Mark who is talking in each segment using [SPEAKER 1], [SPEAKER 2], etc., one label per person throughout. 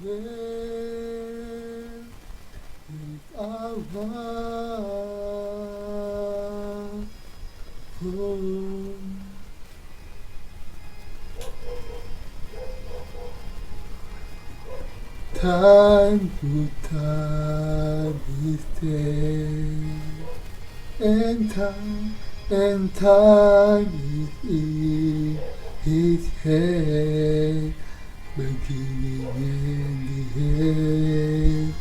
[SPEAKER 1] Where is our home? Time to time is there, and time is in His hand. Beginning and the end,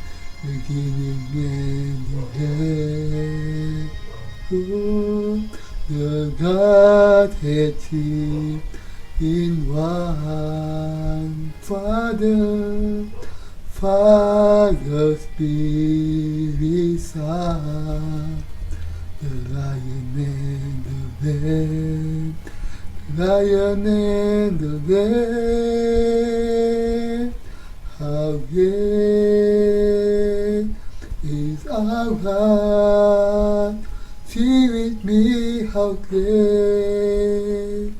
[SPEAKER 1] beginning and the end. Oh, the Godhead three in one Father, Father, Spirit, Son, the Lion and the Lamb, Lion and the Lamb. How great is our God? See with me how great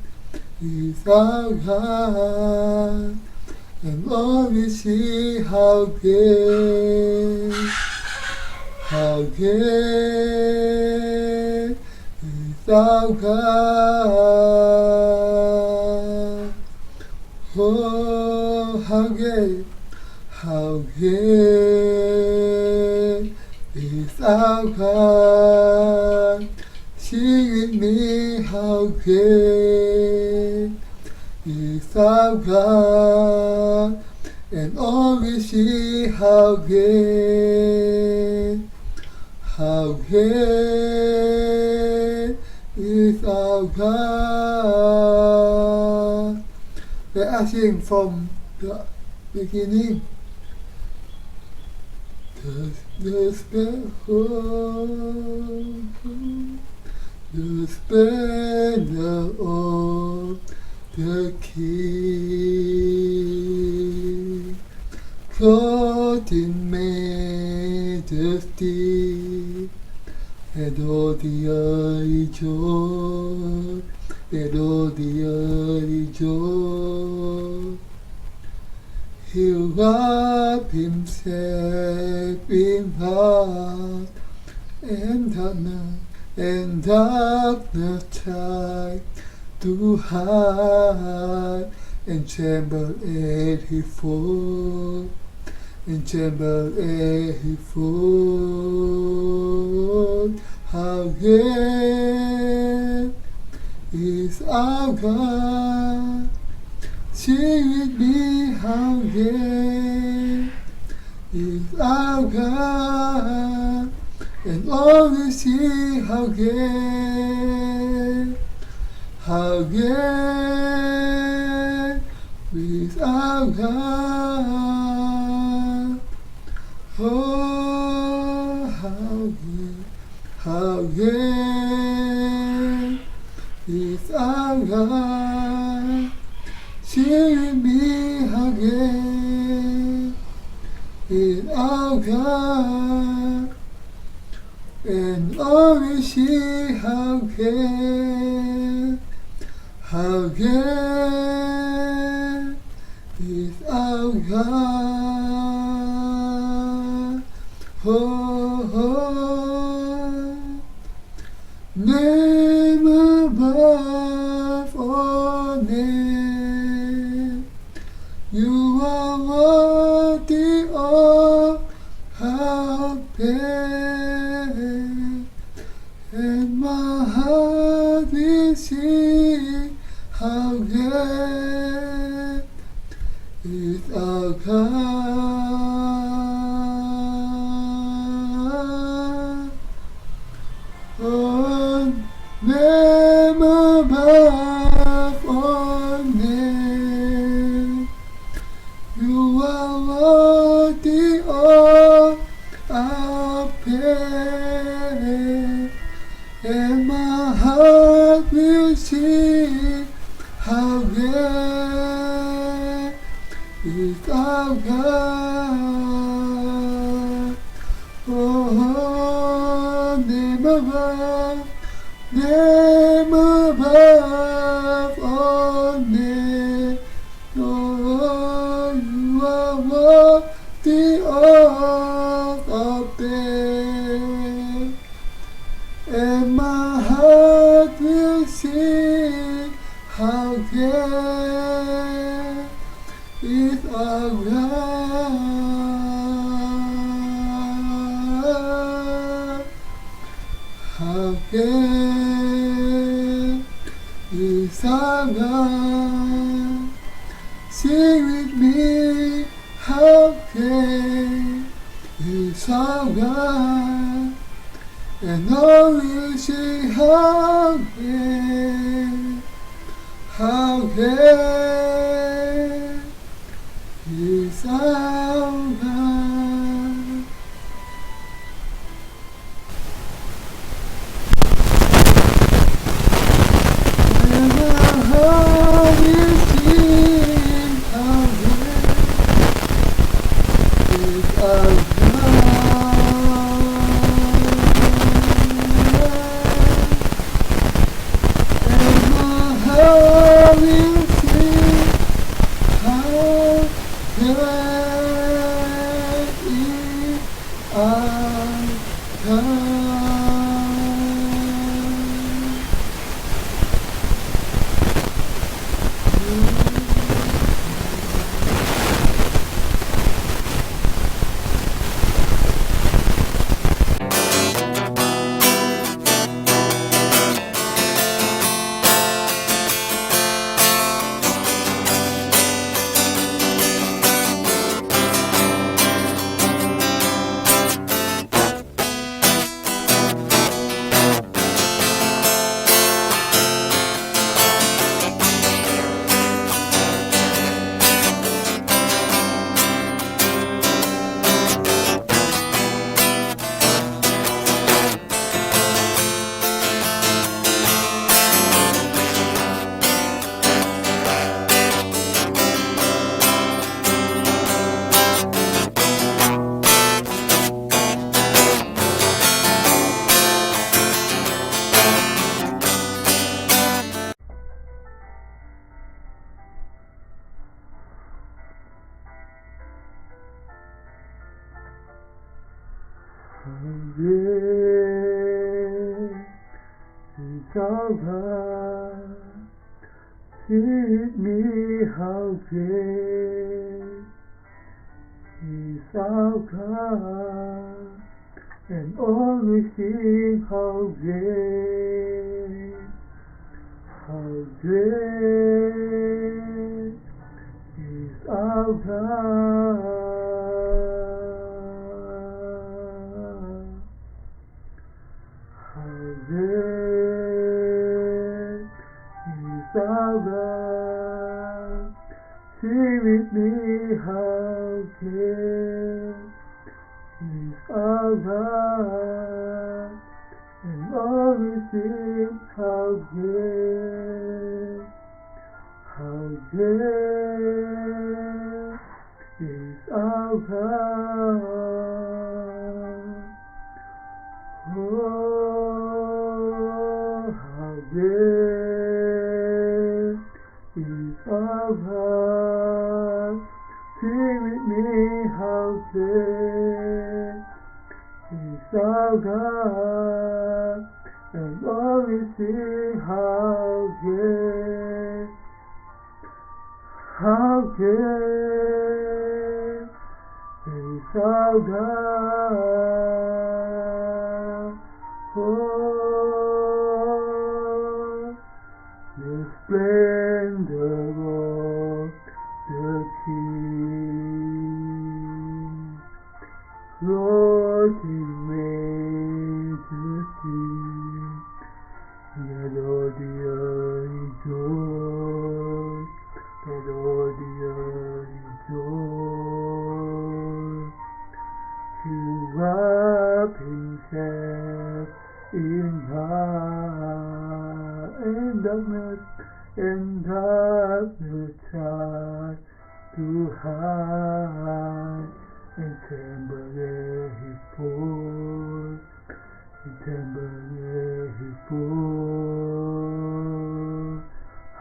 [SPEAKER 1] is our God, and all we see how great is our God. Oh, how great is our God. Sing with me how great is our God, and all we see how great is our God. Let us sing from the beginning. The splendor of the King, clothed in majesty, adore the early joy, adore the early joy. He wrapped Himself in heart, and darkness tried to hide, and trembled at His fall, and trembled at His fall. How great is our God! Sing with me how great is our God, and all we see how great is our God. Oh, how great is our God. Sing with me how great is our God, and all we see how great is our God. Oh, name above all names, you are worthy of our praise, and my heart will sing how great is our God. Oh, name above all names, you are worthy of our praise, and my heart will sing how great is our God. Oh, name above all names, oh, you are worthy the oak of death, and my heart will sing how great is our God, how great is our God. Sing with me, how great is our God, and all will sing how great is our God. And our heart will sing how great is our God, feed me how great is our God, and always sing how great is our God. How great is our God. Sing with me, how great is our God, and always sing how great is our God. Oh, how great is our God. Sing with me, how great is our God, and always sing how great is our God. Oh, the splendor of the King, Lord in majesty, let all the earth rejoice, let all the earth rejoice. To wrap himself in light, and darkness try to hide, and tremble at his voice,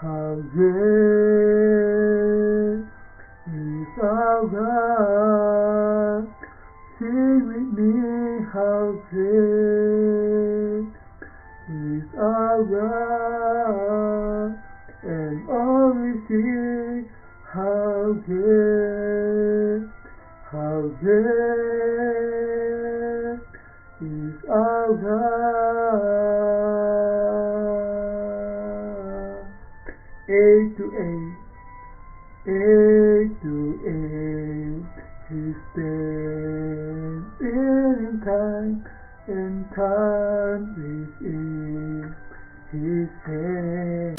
[SPEAKER 1] How great is our God. Sing with me how great is our God, and all we sing how great is our God. A to A, He stands in time, and time is in His hand.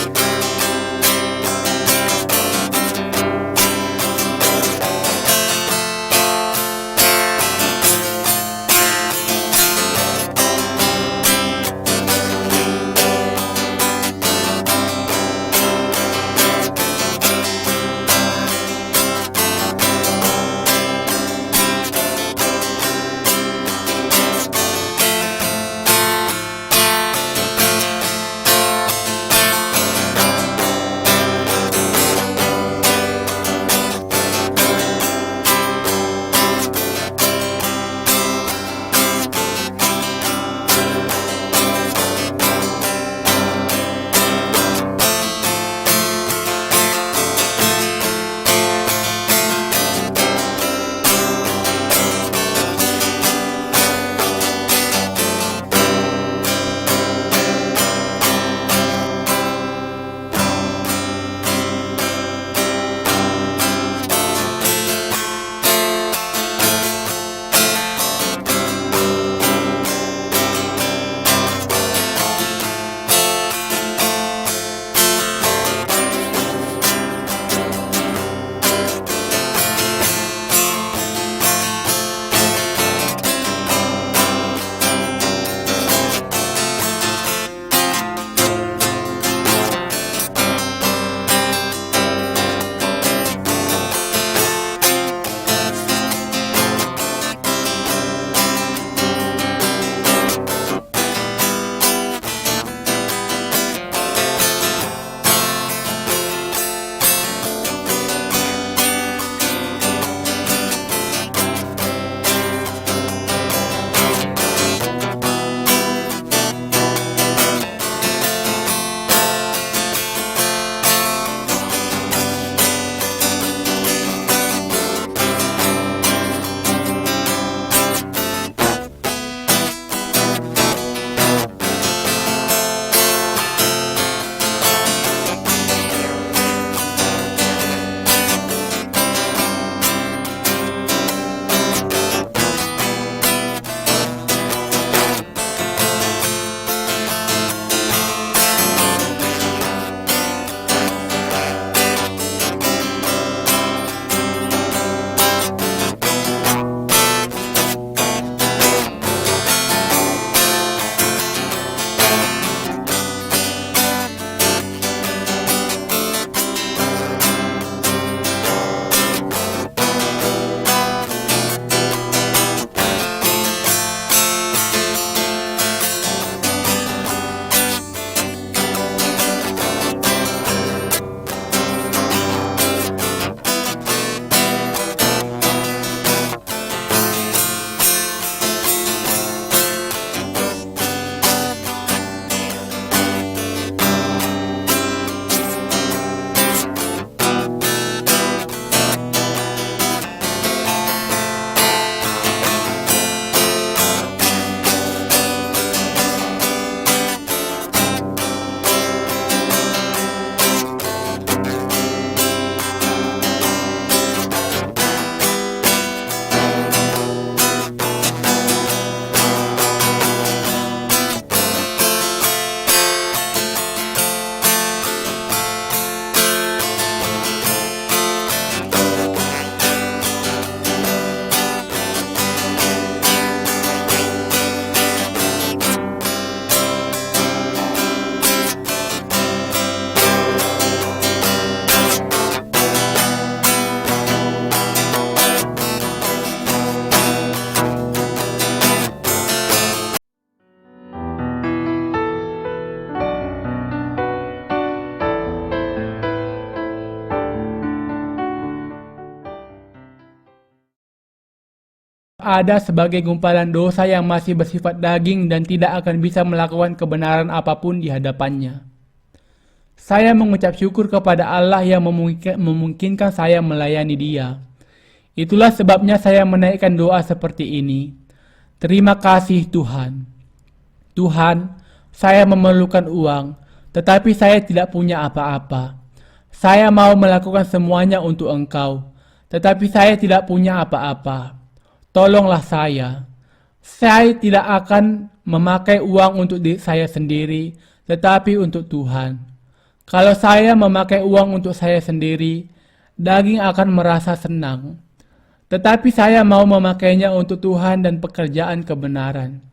[SPEAKER 1] ada sebagai gumpalan dosa yang masih bersifat daging dan tidak akan bisa melakukan kebenaran apapun di hadapannya. Saya mengucap syukur kepada Allah yang memungkinkan saya melayani Dia. Itulah sebabnya saya menaikkan doa seperti ini. Terima kasih Tuhan. Tuhan, saya memerlukan uang, tetapi saya tidak punya apa-apa. Saya mau melakukan semuanya untuk Engkau, tetapi saya tidak punya apa-apa. Tolonglah saya. Saya tidak akan memakai uang untuk diri saya sendiri, tetapi untuk Tuhan. Kalau saya memakai uang untuk saya sendiri, daging akan merasa senang. Tetapi saya mau memakainya untuk Tuhan dan pekerjaan kebenaran.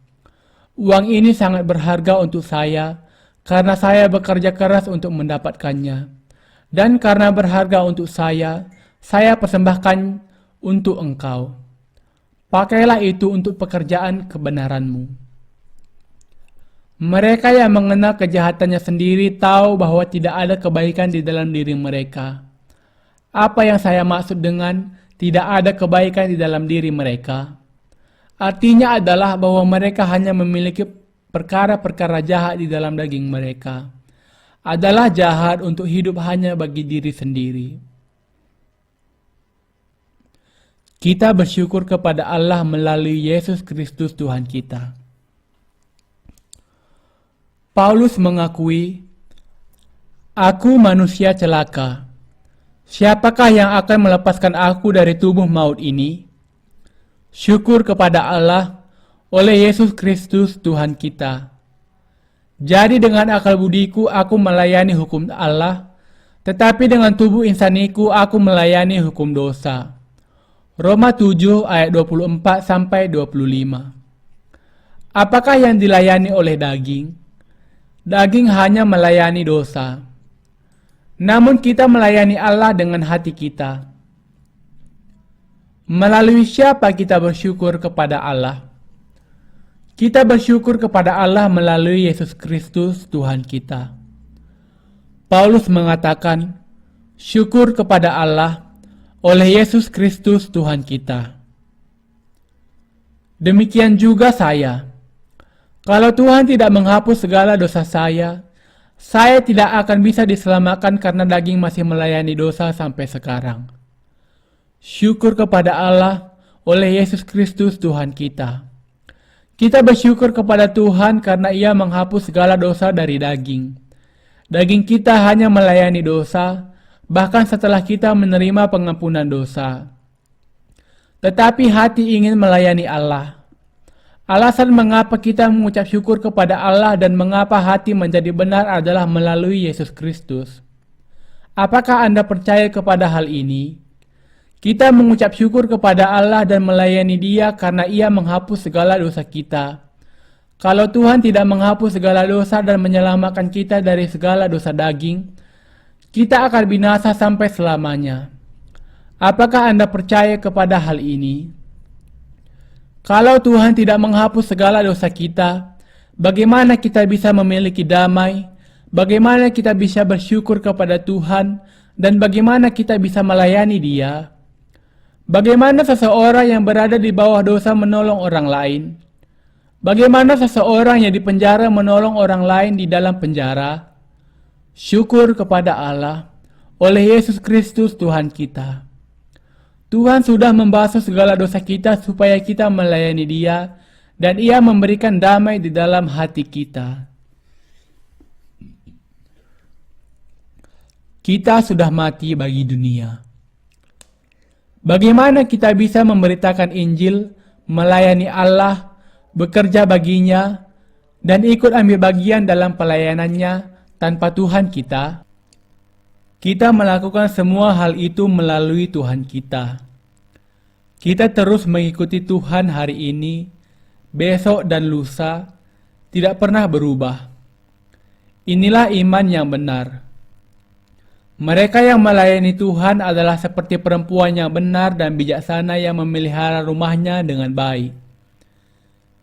[SPEAKER 1] Uang ini sangat berharga untuk saya, karena saya bekerja keras untuk mendapatkannya. Dan karena berharga untuk saya persembahkan untuk Engkau. Pakailah itu untuk pekerjaan kebenaran-Mu. Mereka yang mengenal kejahatannya sendiri tahu bahwa tidak ada kebaikan di dalam diri mereka. Apa yang saya maksud dengan tidak ada kebaikan di dalam diri mereka? Artinya adalah bahwa mereka hanya memiliki perkara-perkara jahat di dalam daging mereka. Adalah jahat untuk hidup hanya bagi diri sendiri. Kita bersyukur kepada Allah melalui Yesus Kristus Tuhan kita. Paulus mengakui, "Aku manusia celaka. Siapakah yang akan melepaskan aku dari tubuh maut ini? Syukur kepada Allah oleh Yesus Kristus Tuhan kita. Jadi dengan akal budiku aku melayani hukum Allah, tetapi dengan tubuh insaniku aku melayani hukum dosa." Roma 7 ayat 24-25. Apakah yang dilayani oleh daging? Daging hanya melayani dosa. Namun kita melayani Allah dengan hati kita. Melalui siapa kita bersyukur kepada Allah? Kita bersyukur kepada Allah melalui Yesus Kristus Tuhan kita. Paulus mengatakan, syukur kepada Allah oleh Yesus Kristus Tuhan kita. Demikian juga saya. Kalau Tuhan tidak menghapus segala dosa saya tidak akan bisa diselamatkan karena daging masih melayani dosa sampai sekarang. Syukur kepada Allah oleh Yesus Kristus Tuhan kita. Kita bersyukur kepada Tuhan karena Ia menghapus segala dosa dari daging. Daging kita hanya melayani dosa, bahkan setelah kita menerima pengampunan dosa. Tetapi hati ingin melayani Allah. Alasan mengapa kita mengucap syukur kepada Allah dan mengapa hati menjadi benar adalah melalui Yesus Kristus. Apakah Anda percaya kepada hal ini? Kita mengucap syukur kepada Allah dan melayani Dia karena Ia menghapus segala dosa kita. Kalau Tuhan tidak menghapus segala dosa dan menyelamatkan kita dari segala dosa daging, kita akan binasa sampai selamanya. Apakah Anda percaya kepada hal ini? Kalau Tuhan tidak menghapus segala dosa kita, bagaimana kita bisa memiliki damai? Bagaimana kita bisa bersyukur kepada Tuhan? Dan bagaimana kita bisa melayani Dia? Bagaimana seseorang yang berada di bawah dosa menolong orang lain? Bagaimana seseorang yang dipenjara menolong orang lain di dalam penjara? Syukur kepada Allah oleh Yesus Kristus Tuhan kita. Tuhan sudah membasuh segala dosa kita supaya kita melayani Dia dan Ia memberikan damai di dalam hati kita. Kita sudah mati bagi dunia. Bagaimana kita bisa memberitakan Injil, melayani Allah, bekerja baginya, dan ikut ambil bagian dalam pelayanannya tanpa Tuhan kita? Kita melakukan semua hal itu melalui Tuhan kita. Kita terus mengikuti Tuhan hari ini, besok dan lusa, tidak pernah berubah. Inilah iman yang benar. Mereka yang melayani Tuhan adalah seperti perempuan yang benar dan bijaksana yang memelihara rumahnya dengan baik.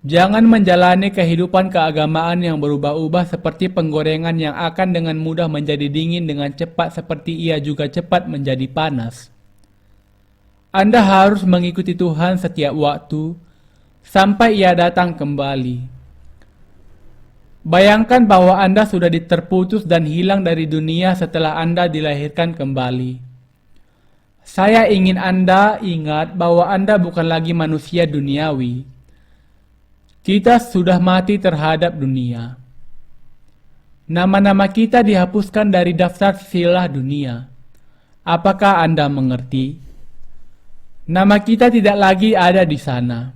[SPEAKER 1] Jangan menjalani kehidupan keagamaan yang berubah-ubah seperti penggorengan yang akan dengan mudah menjadi dingin dengan cepat seperti ia juga cepat menjadi panas. Anda harus mengikuti Tuhan setiap waktu sampai Ia datang kembali. Bayangkan bahwa Anda sudah terputus dan hilang dari dunia setelah Anda dilahirkan kembali. Saya ingin Anda ingat bahwa Anda bukan lagi manusia duniawi. Kita sudah mati terhadap dunia. Nama-nama kita dihapuskan dari daftar silsilah dunia. Apakah Anda mengerti? Nama kita tidak lagi ada di sana.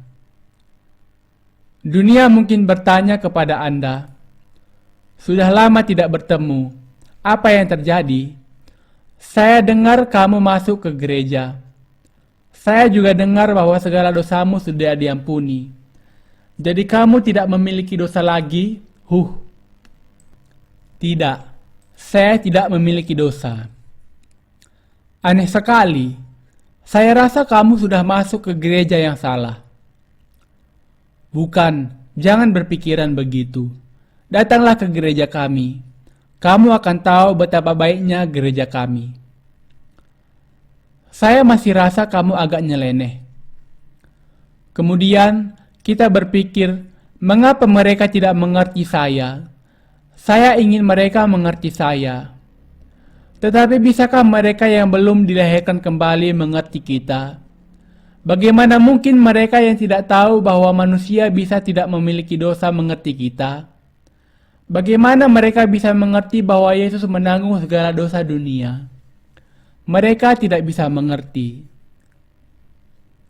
[SPEAKER 1] Dunia mungkin bertanya kepada Anda, "Sudah lama tidak bertemu. Apa yang terjadi? Saya dengar kamu masuk ke gereja. Saya juga dengar bahwa segala dosamu sudah diampuni. Jadi kamu tidak memiliki dosa lagi?" Tidak, saya tidak memiliki dosa. Aneh sekali. Saya rasa kamu sudah masuk ke gereja yang salah. Bukan, jangan berpikiran begitu. Datanglah ke gereja kami. Kamu akan tahu betapa baiknya gereja kami. Saya masih rasa kamu agak nyeleneh. Kemudian kita berpikir, mengapa mereka tidak mengerti saya? Saya ingin mereka mengerti saya. Tetapi bisakah mereka yang belum dilahirkan kembali mengerti kita? Bagaimana mungkin mereka yang tidak tahu bahwa manusia bisa tidak memiliki dosa mengerti kita? Bagaimana mereka bisa mengerti bahwa Yesus menanggung segala dosa dunia? Mereka tidak bisa mengerti.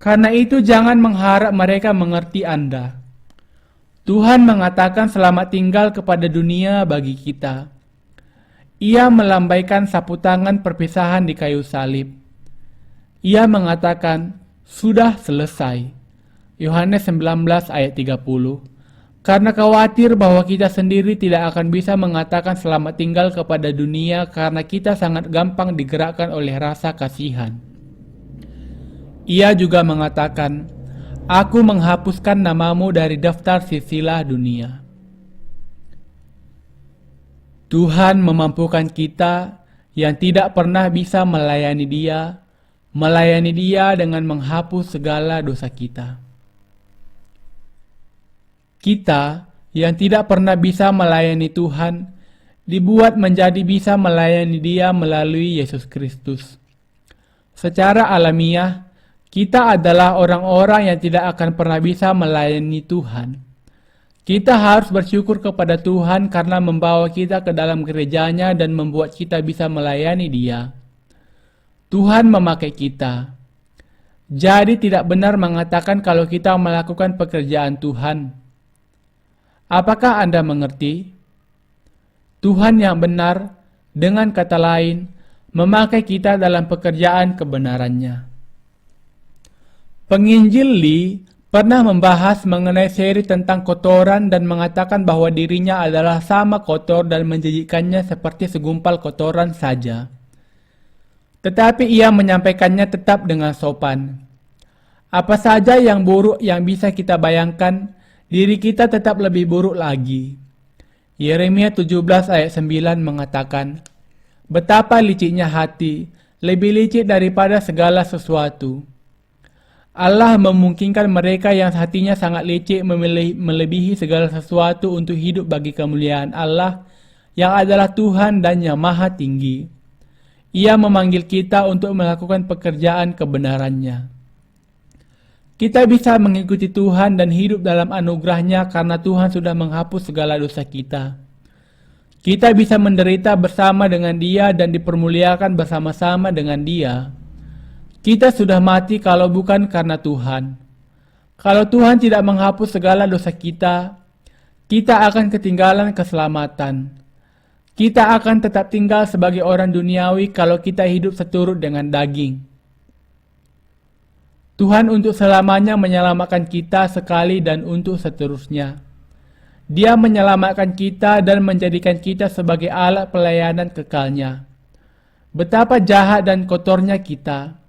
[SPEAKER 1] Karena itu jangan mengharap mereka mengerti Anda. Tuhan mengatakan selamat tinggal kepada dunia bagi kita. Ia melambaikan sapu tangan perpisahan di kayu salib. Ia mengatakan, "Sudah selesai." Yohanes 19 ayat 30. Karena khawatir bahwa kita sendiri tidak akan bisa mengatakan selamat tinggal kepada dunia karena kita sangat gampang digerakkan oleh rasa kasihan. Ia juga mengatakan, "Aku menghapuskan namamu dari daftar silsilah dunia." Tuhan memampukan kita yang tidak pernah bisa melayani Dia dengan menghapus segala dosa kita. Kita yang tidak pernah bisa melayani Tuhan dibuat menjadi bisa melayani Dia melalui Yesus Kristus. Secara alamiah, kita adalah orang-orang yang tidak akan pernah bisa melayani Tuhan. Kita harus bersyukur kepada Tuhan karena membawa kita ke dalam gerejanya dan membuat kita bisa melayani Dia. Tuhan memakai kita. Jadi tidak benar mengatakan kalau kita melakukan pekerjaan Tuhan. Apakah Anda mengerti? Tuhan yang benar, dengan kata lain, memakai kita dalam pekerjaan kebenarannya. Penginjil Lee pernah membahas mengenai seri tentang kotoran dan mengatakan bahwa dirinya adalah sama kotor dan menjadikannya seperti segumpal kotoran saja. Tetapi ia menyampaikannya tetap dengan sopan. Apa saja yang buruk yang bisa kita bayangkan, diri kita tetap lebih buruk lagi. Yeremia 17 ayat 9 mengatakan, "Betapa liciknya hati, lebih licik daripada segala sesuatu." Allah memungkinkan mereka yang hatinya sangat licik melebihi segala sesuatu untuk hidup bagi kemuliaan Allah yang adalah Tuhan dan yang maha tinggi. Ia memanggil kita untuk melakukan pekerjaan kebenarannya. Kita bisa mengikuti Tuhan dan hidup dalam anugerahnya karena Tuhan sudah menghapus segala dosa kita. Kita bisa menderita bersama dengan Dia dan dipermuliakan bersama-sama dengan Dia. Kita sudah mati kalau bukan karena Tuhan. Kalau Tuhan tidak menghapus segala dosa kita, kita akan ketinggalan keselamatan. Kita akan tetap tinggal sebagai orang duniawi kalau kita hidup seturut dengan daging. Tuhan untuk selamanya menyelamatkan kita sekali dan untuk seterusnya. Dia menyelamatkan kita dan menjadikan kita sebagai alat pelayanan kekalnya. Betapa jahat dan kotornya kita.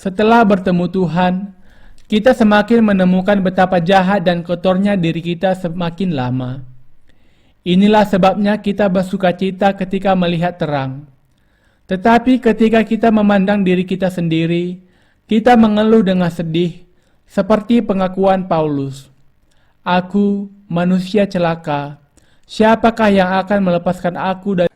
[SPEAKER 1] Setelah bertemu Tuhan, kita semakin menemukan betapa jahat dan kotornya diri kita semakin lama. Inilah sebabnya kita bersukacita ketika melihat terang. Tetapi ketika kita memandang diri kita sendiri, kita mengeluh dengan sedih, seperti pengakuan Paulus. Aku, manusia celaka, siapakah yang akan melepaskan aku dari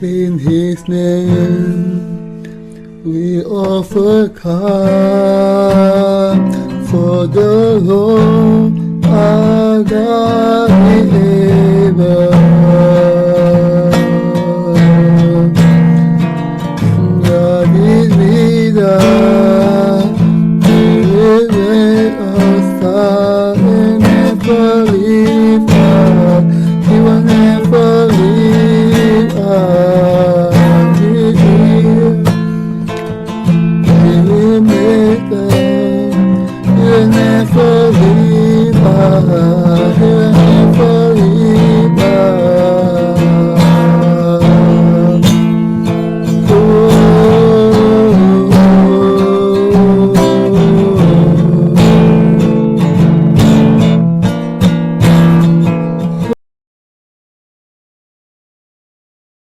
[SPEAKER 2] In His name we offer come, for the Lord our God is able. God is with us, He will let us start and never leave us. vida.